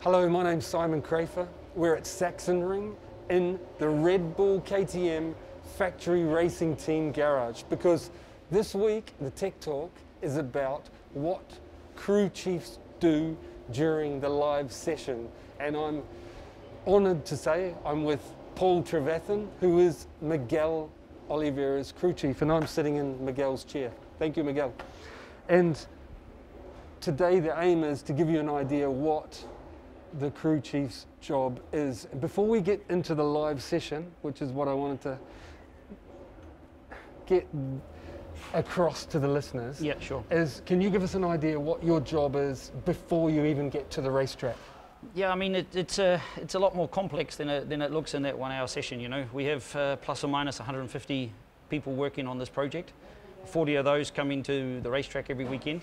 Hello, my name's Simon Crafer. We're at Sachsenring in the Red Bull KTM Factory Racing Team Garage because this week the Tech Talk is about what crew chiefs do during the live session. And I'm honoured to say I'm with Paul Trevathan, who is Miguel Oliveira's crew chief, and I'm sitting in Miguel's chair. Thank you, Miguel. And today the aim is to give you an idea what the crew chief's job is. Before we get into the live session, which is what I wanted to get across to the listeners, yeah, sure. Is can you give us an idea what your job is before you even get to the racetrack? Yeah, I mean it's a lot more complex than it looks in that 1 hour session. You know, we have plus or minus 150 people working on this project. 40 of those come into the racetrack every weekend.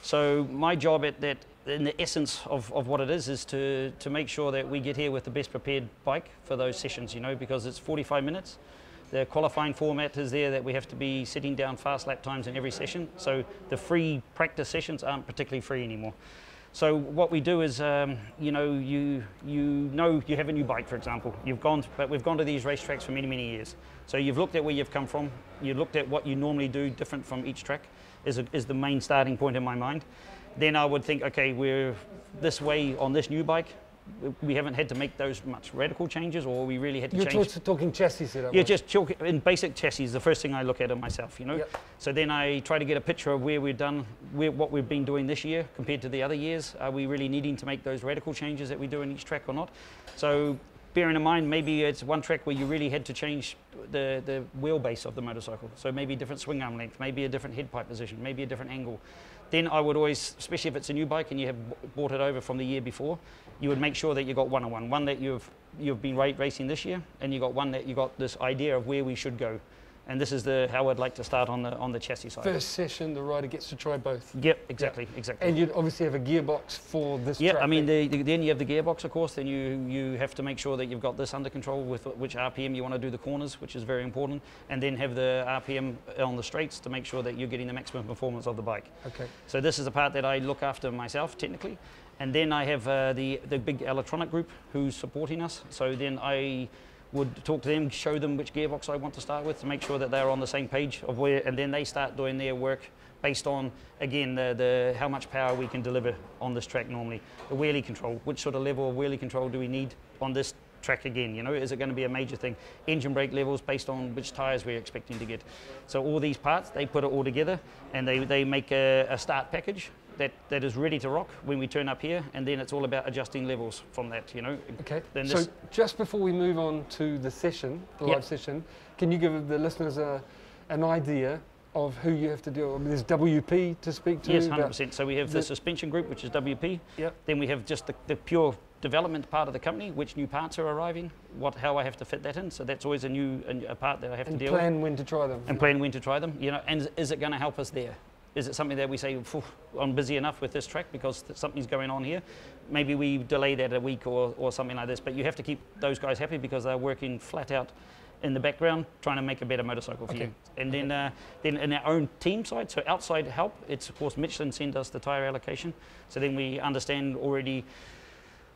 So my job in the essence of what it is to make sure that we get here with the best prepared bike for those sessions, you know, because it's 45 minutes. The qualifying format is there that we have to be sitting down fast lap times in every session. So the free practice sessions aren't particularly free anymore. So what we do is, you know you have a new bike, for example. But we've gone to these racetracks for many, many years. So you've looked at where you've come from. You've looked at what you normally do different from each track is the main starting point in my mind. Then I would think, okay, we're this way on this new bike. We haven't had to make those much radical changes, or we really had to change. You're talking chassis setup. Yeah, just in basic chassis is the first thing I look at it myself, you know. Yep. So then I try to get a picture of where we've done, what we've been doing this year compared to the other years. Are we really needing to make those radical changes that we do in each track or not? So bearing in mind, maybe it's one track where you really had to change the wheelbase of the motorcycle. So maybe a different swing arm length, maybe a different head pipe position, maybe a different angle. Then I would always, especially if it's a new bike and you have bought it over from the year before, you would make sure that you got one-on-one. One that you've been racing this year, and you got one that you got this idea of where we should go. And this is how I'd like to start on the chassis side. First session, the rider gets to try both. Yep, exactly, exactly. And you'd obviously have a gearbox for this track. Yeah, I mean, then you have the gearbox, of course. Then you have to make sure that you've got this under control with which RPM you want to do the corners, which is very important. And then have the RPM on the straights to make sure that you're getting the maximum performance of the bike. Okay. So this is the part that I look after myself, technically. And then I have the big electronic group who's supporting us. So then I would talk to them, show them which gearbox I want to start with to make sure that they're on the same page of where, and then they start doing their work based on, again, the how much power we can deliver on this track normally. The wheelie control, which sort of level of wheelie control do we need on this track again, you know, is it going to be a major thing? Engine brake levels based on which tyres we're expecting to get. So all these parts, they put it all together and they make a start package that is ready to rock when we turn up here, and then it's all about adjusting levels from that, you know. Okay, then so just before we move on to the session, the live session, can you give the listeners an idea of who you have to deal with? There's WP to speak to? Yes, 100%. So we have the suspension group, which is WP. Yep. Then we have just the pure development part of the company, which new parts are arriving, how I have to fit that in. So that's always a part that I have to deal with. And plan when to try them. And plan when to try them, you know, and is it going to help us there? Is it something that we say, I'm busy enough with this track because something's going on here? Maybe we delay that a week or something like this, but you have to keep those guys happy because they're working flat out in the background trying to make a better motorcycle for you. And then in our own team side, so outside help, it's of course Michelin send us the tyre allocation. So then we understand already,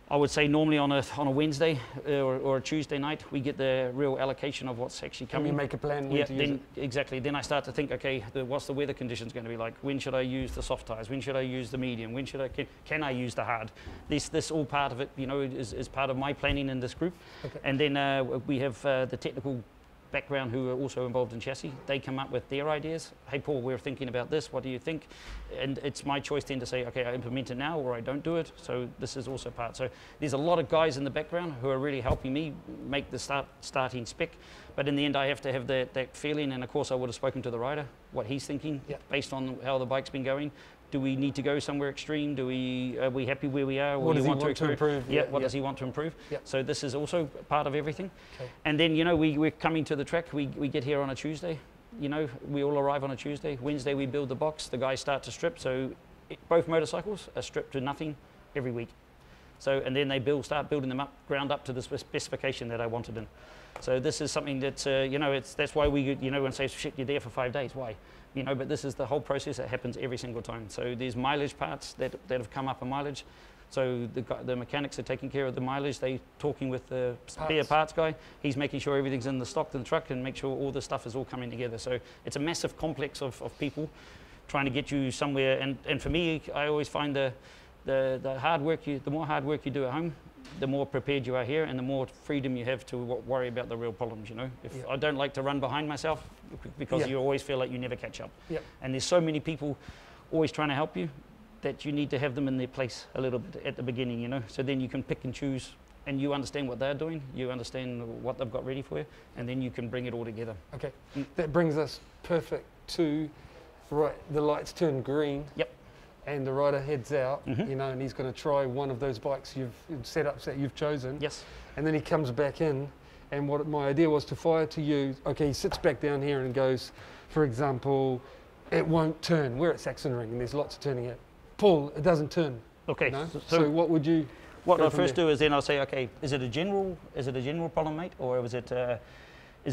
I would say normally on a Wednesday or a Tuesday night, we get the real allocation of what's actually coming. And we make a plan when to use it. Exactly. Then I start to think, okay, what's the weather conditions going to be like? When should I use the soft tyres? When should I use the medium? When should can I use the hard? This all part of it, you know, is part of my planning in this group. Okay. And then we have the technical background who are also involved in chassis. They come up with their ideas. Hey Paul, we're thinking about this, what do you think? And it's my choice then to say, okay, I implement it now or I don't do it. So this is also part. So there's a lot of guys in the background who are really helping me make the starting spec. But in the end I have to have that feeling, and of course I would have spoken to the rider, what he's thinking based on how the bike's been going. Do we need to go somewhere extreme? Are we happy where we are? What does he want to improve? Yeah, what does he want to improve? Yeah. So this is also part of everything. Okay. And then, you know, we're coming to the track. We get here on a Tuesday. You know, we all arrive on a Tuesday. Wednesday we build the box. The guys start to strip. So both motorcycles are stripped to nothing every week. So, and then they start building them up, ground up to the specification that I wanted in. So this is something that, you know, that's why we, you know, when say, shit, you're there for 5 days. Why? You know, but this is the whole process that happens every single time. So there's mileage parts that have come up in mileage. So the mechanics are taking care of the mileage. They're talking with the spare parts guy. He's making sure everything's in the stock in the truck and make sure all the stuff is all coming together. So it's a massive complex of people trying to get you somewhere. And for me, I always find the hard work the more hard work you do at home, the more prepared you are here and the more freedom you have to worry about the real problems, you know. I don't like to run behind myself because you always feel like you never catch up. And there's so many people always trying to help you that you need to have them in their place a little bit at the beginning, you know. So then you can pick and choose and you understand what they're doing, you understand what they've got ready for you, and then you can bring it all together. Okay, that brings us perfect to, right, the lights turn green. Yep. And the rider heads out, you know, and he's going to try one of those bikes setups that you've chosen. Yes. And then he comes back in, and what my idea was to fire to you. Okay, he sits back down here and goes, for example, it won't turn. We're at Sachsenring, and there's lots of turning it. Paul, it doesn't turn. Okay. You know? So what would you? What I'll first do is then I'll say, okay, is it a general problem, mate, or is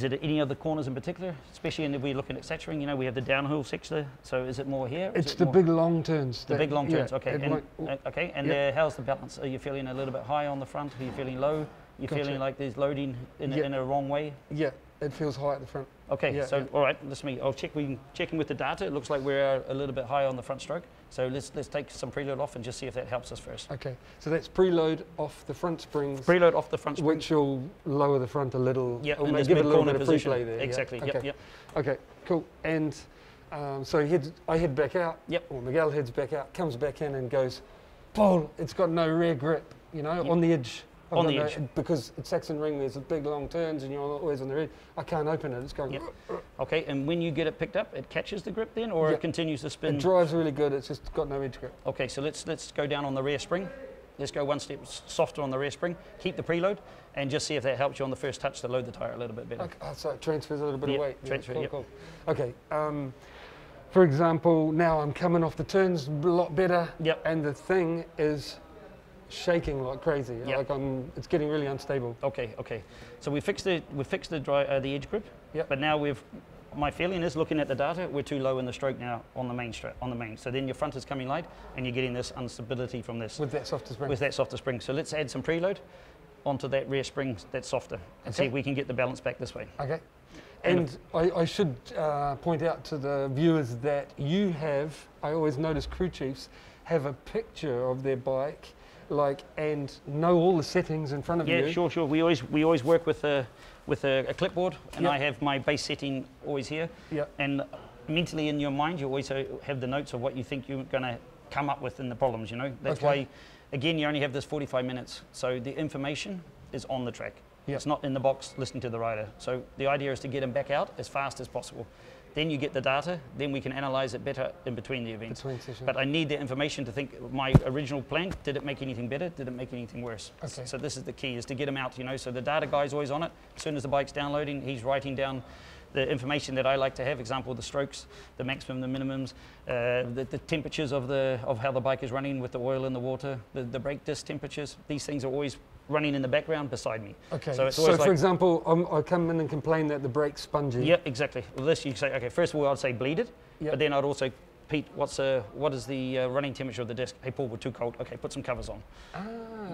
it any of the corners in particular, especially if we're looking at Sachsenring, you know, we have the downhill sector, so is it more here? It's the big long turns. The big long turns, okay. And how's the balance? Are you feeling a little bit high on the front? Are you feeling low? You feeling like there's loading in a wrong way? Yeah, it feels high at the front. Okay, all right, listen to me. I'll checking with the data. It looks like we're a little bit high on the front stroke. So let's take some preload off and just see if that helps us first. Okay, so that's preload off the front springs. Preload off the front springs. Which will lower the front a little. Yeah, or and give it a little bit of free position. play there. Exactly, yep. Okay, cool. And so I head back out, or Miguel heads back out, comes back in and goes, Paul, it's got no rear grip, you know, on the edge. On the edge. Because at Sachsenring there's big long turns and you're always on the edge. I can't open it, it's going. Okay, and when you get it picked up, it catches the grip then, or it continues to spin? It drives really good, it's just got no edge grip. Okay, so let's go down on the rear spring. Let's go one step softer on the rear spring, keep the preload, and just see if that helps you on the first touch to load the tyre a little bit better. Okay, so it transfers a little bit of weight. Transfer, cool. Okay, for example, now I'm coming off the turns a lot better, and the thing is shaking like crazy. Like it's getting really unstable. Okay. So we fixed the edge grip. But now my feeling is, looking at the data, we're too low in the stroke now on the main. So then your front is coming light, and you're getting this instability from this. With that softer spring. With that softer spring. So let's add some preload onto that rear spring that's softer, and see if we can get the balance back this way. Okay. And I should point out to the viewers that you have, I always notice crew chiefs have a picture of their bike, and know all the settings in front of you. Yeah, sure. We always work with a clipboard, and I have my base setting always here. And mentally in your mind, you always have the notes of what you think you're going to come up with in the problems. You know, that's why, again, you only have this 45 minutes. So the information is on the track. It's not in the box listening to the rider. So the idea is to get them back out as fast as possible. Then you get the data, then we can analyze it better in between the events. But I need the information to think, my original plan, did it make anything better? Did it make anything worse? So this is the key, is to get them out, you know. So the data guy's always on it. As soon as the bike's downloading, he's writing down the information that I like to have, example, the strokes, the maximum, the minimums, the temperatures of how the bike is running with the oil in the water, the brake disc temperatures. These things are always running in the background beside me. Okay, so for example, I come in and complain that the brake's spongy. Yeah, exactly. Well, this you say, okay, first of all, I'd say bleed it, but then I'd also, Pete, what is the running temperature of the disc? Hey, Paul, we're too cold. Okay, put some covers on.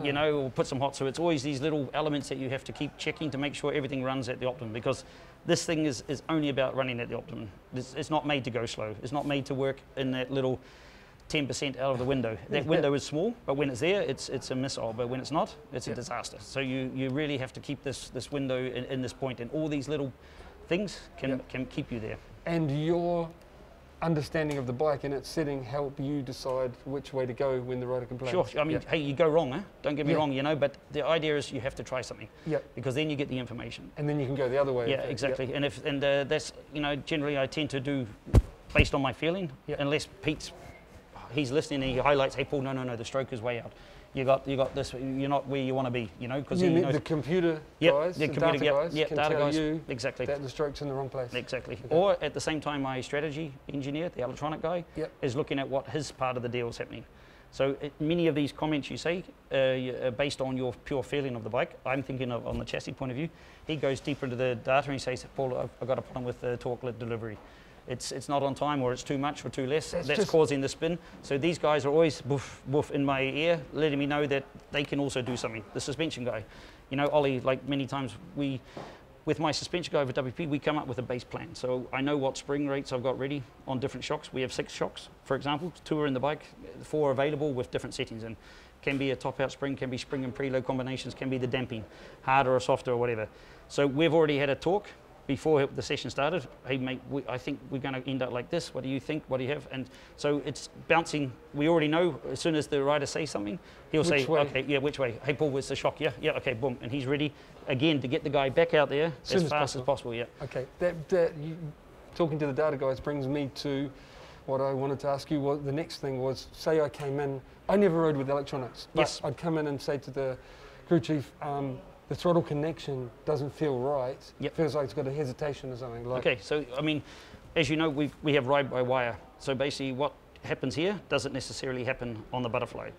You know, or put some hot. So it's always these little elements that you have to keep checking to make sure everything runs at the optimum, because this thing is only about running at the optimum. It's not made to go slow. It's not made to work in that little 10% out of the window. That window is small, but when it's there, it's a missile. But when it's not, it's a disaster. So you really have to keep this window in this point, and all these little things can keep you there. And your understanding of the bike and its setting help you decide which way to go when the rider complains. Sure. I mean, hey, you go wrong, huh? Don't get me wrong, you know. But the idea is you have to try something. Because then you get the information. And then you can go the other way. Yeah, exactly. And that's, you know, generally I tend to do based on my feeling, unless he's listening and he highlights, hey Paul, no, the stroke is way out. You got this. You're not where you want to be, you know, because the computer guys, the data guys, can tell you exactly that the stroke's in the wrong place. Exactly. Okay. Or at the same time, my strategy engineer, the electronic guy, is looking at what his part of the deal is happening. So many of these comments you say are based on your pure feeling of the bike. I'm thinking of on the chassis point of view. He goes deeper into the data and he says, Paul, I've got a problem with the torque delivery. it's not on time, or it's too much or too less. That's just causing the spin. So these guys are always woof, woof in my ear, letting me know that they can also do something. The suspension guy, you know, Ollie, like many times with my suspension guy over WP, we come up with a base plan. So I know what spring rates I've got ready on different shocks. We have 6 shocks, for example. 2 are in the bike, 4 available with different settings. And can be a top-out spring, can be spring and preload combinations, can be the damping, harder or softer or whatever. So we've already had a talk before the session started. Hey mate, I think we're going to end up like this. What do you think? What do you have? And so it's bouncing. We already know as soon as the rider says something, he'll say, okay, yeah, which way? Hey Paul, where's the shock? Yeah, yeah, okay, boom. And he's ready again to get the guy back out there as fast as possible. Yeah. Okay, talking to the data guys brings me to what I wanted to ask you. What the next thing was, say I came in, I never rode with electronics, but yes. I'd come in and say to the crew chief, the throttle connection doesn't feel right. Yep. Feels like it's got a hesitation or something. Like. Okay, so I mean, as you know, we have ride-by-wire. So basically what happens here doesn't necessarily happen on the butterfly.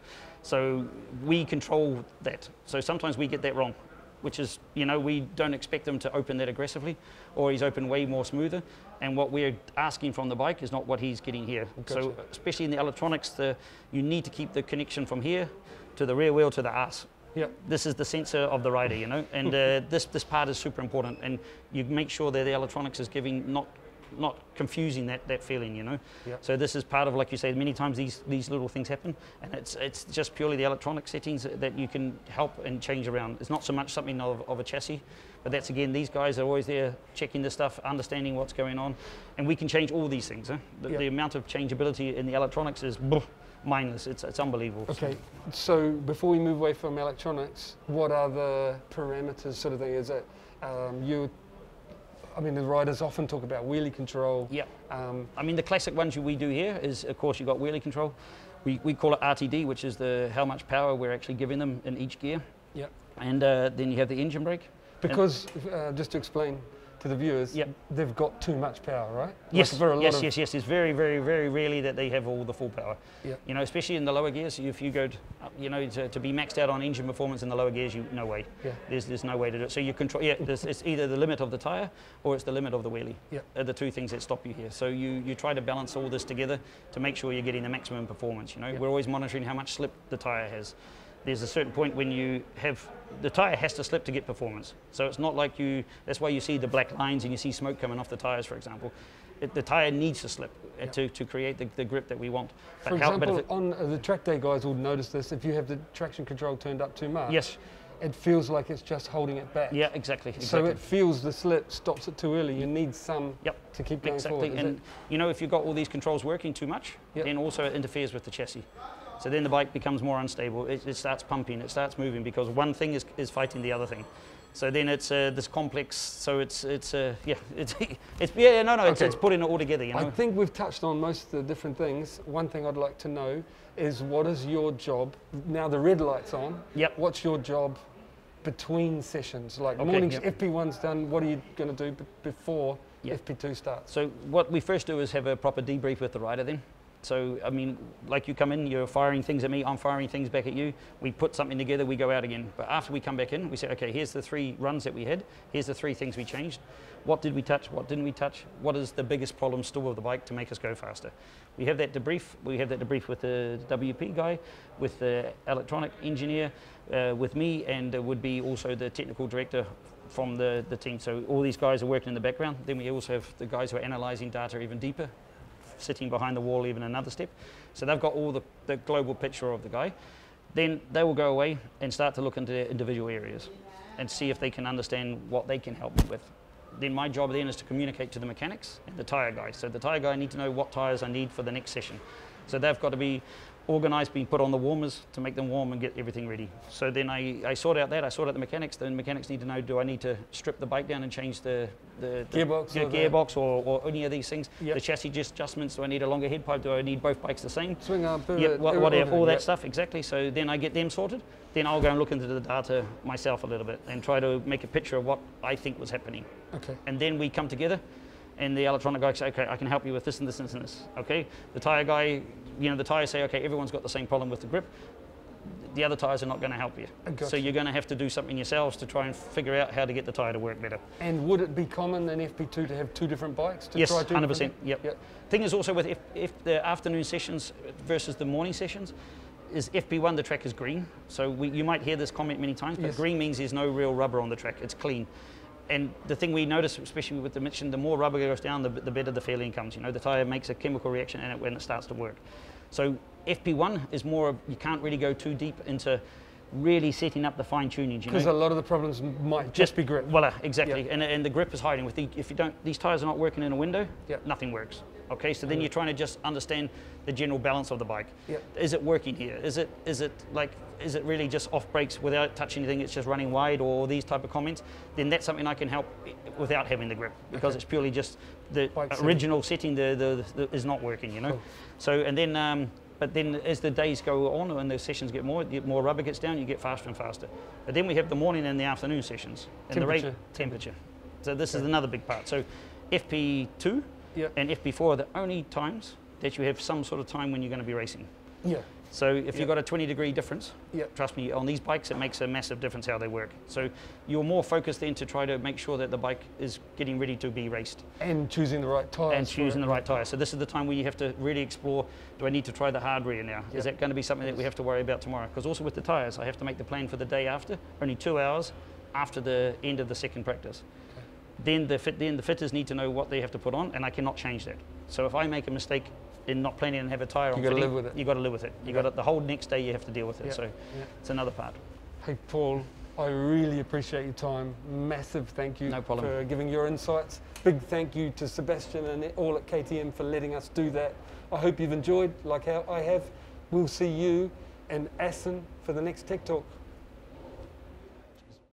So we control that. So sometimes we get that wrong, which is, you know, we don't expect them to open that aggressively, or he's open way more smoother. And what we're asking from the bike is not what he's getting here. Gotcha. So especially in the electronics, you need to keep the connection from here to the rear wheel to the arse. Yep. This is the sensor of the rider, you know, and this part is super important, and you make sure that the electronics is giving not confusing that feeling, you know. Yep. So this is part of, like you say, many times these little things happen, and it's just purely the electronic settings that you can help and change around. It's not so much something of a chassis, but that's again, these guys are always there checking this stuff, understanding what's going on, and we can change all these things. The amount of changeability in the electronics is mindless. It's unbelievable. Okay, so before we move away from electronics, what are the parameters sort of thing? Is it I mean, the riders often talk about wheelie control. Yeah. I mean, the classic ones we do here is, of course, you've got wheelie control. We call it RTD, which is how much power we're actually giving them in each gear. Yeah. And then you have the engine brake. Because, just to explain to the viewers, yep. They've got too much power, right? Yes, like yes. It's very, very, very rarely that they have all the full power. Yep. You know, especially in the lower gears, if you go, you know, to be maxed out on engine performance in the lower gears, no way. Yeah. There's no way to do it. So you control. Yeah, it's either the limit of the tire or it's the limit of the wheelie. Yep. Are the two things that stop you here. So you try to balance all this together to make sure you're getting the maximum performance. You know, yep. We're always monitoring how much slip the tire has. There's a certain point when the tire has to slip to get performance. So it's not like that's why you see the black lines and you see smoke coming off the tires, for example. The tire needs to slip to create the grip that we want. For example, on the track day guys will notice this, if you have the traction control turned up too much, yes. It feels like it's just holding it back. Yeah, exactly. So it feels the slip, stops it too early. You need some to keep going forward. And you know, if you've got all these controls working too much, then also it interferes with the chassis. So then the bike becomes more unstable. It starts pumping, it starts moving because one thing is fighting the other thing. So then it's this complex. So it's putting it all together. You know. I think we've touched on most of the different things. One thing I'd like to know is what is your job now? The red light's on. Yep. What's your job between sessions? Like mornings, FP1's done. What are you going to do before FP2 starts? So what we first do is have a proper debrief with the rider then. So, I mean, like you come in, you're firing things at me, I'm firing things back at you. We put something together, we go out again. But after we come back in, we say, okay, here's the 3 runs that we had. Here's the 3 things we changed. What did we touch? What didn't we touch? What is the biggest problem still with the bike to make us go faster? We have that debrief. We have that debrief with the WP guy, with the electronic engineer, with me, and would be also the technical director from the team. So all these guys are working in the background. Then we also have the guys who are analyzing data even deeper, sitting behind the wall even another step. So they've got all the global picture of the guy. Then they will go away and start to look into their individual areas and see if they can understand what they can help me with. Then my job then is to communicate to the mechanics and the tire guy. So the tire guy need to know what tires I need for the next session. So they've got to be organised, being put on the warmers to make them warm and get everything ready. So then I sort out that, I sort out the mechanics. Then mechanics need to know, do I need to strip the bike down and change the gearbox or any of these things? Yep. The chassis adjustments, do I need a longer head pipe? Do I need both bikes the same? Swing arm, pivot, yep, whatever, all that stuff, exactly. So then I get them sorted. Then I'll go and look into the data myself a little bit and try to make a picture of what I think was happening. Okay. And then we come together and the electronic guy say, okay, I can help you with this and this and this and this. Okay, the tire guy, the tires say, okay, everyone's got the same problem with the grip. the other tyres are not going to help you. Gotcha. So you're going to have to do something yourselves to try and figure out how to get the tyre to work better. And would it be common in FP2 to have two different bikes? To Yes, try 100%. Yep. Thing is also with if the afternoon sessions versus the morning sessions, is FP1 the track is green. So you might hear this comment many times, but Yes. green means there's no real rubber on the track. It's clean. And the thing we notice, especially with the Michelin, the more rubber goes down, the better the fairlane comes. You know, the tyre makes a chemical reaction in it when it starts to work. So FP1 is more, you can't really go too deep into really setting up the fine tuning. Because a lot of the problems might just be grip. Voila, exactly. Yep. And the grip is hiding. If you don't, these tyres are not working in a window, Yep. nothing works. Okay, so then you're trying to just understand the general balance of the bike. Yep. Is it working here? Is it really just off brakes without touching anything? It's just running wide, or these type of comments? Then that's something I can help without having the grip, because it's purely just the Bike original setting is not working. You know, Cool. so and then. But then as the days go on and the sessions get more rubber gets down, you get faster and faster. But then we have the morning and the afternoon sessions. And the rate temperature. So this is another big part. So FP2 Yep. and FP4 are the only times that you have some sort of time when you're going to be racing. Yeah. So if Yep. you've got a 20-degree difference, Yep. trust me, on these bikes it makes a massive difference how they work. So you're more focused then to try to make sure that the bike is getting ready to be raced. And choosing the right tyres. And choosing the right tyre. So this is the time where you have to really explore, do I need to try the hard rear now? Yep. Is that going to be something that we have to worry about tomorrow? Because also with the tyres, I have to make the plan for the day after, only 2 hours after the end of the second practice. Then the fitters need to know what they have to put on, and I cannot change that. So if I make a mistake in not planning and have a tyre on You got to fitting, live with it. you got to live with it. You got to, the whole next day you have to deal with it. Yeah. So Yeah. it's another part. Hey, Paul, I really appreciate your time. Massive thank you No problem. for giving your insights. Big thank you to Sebastian and all at KTM for letting us do that. I hope you've enjoyed, like how I have. We'll see you in Assen for the next Tech Talk.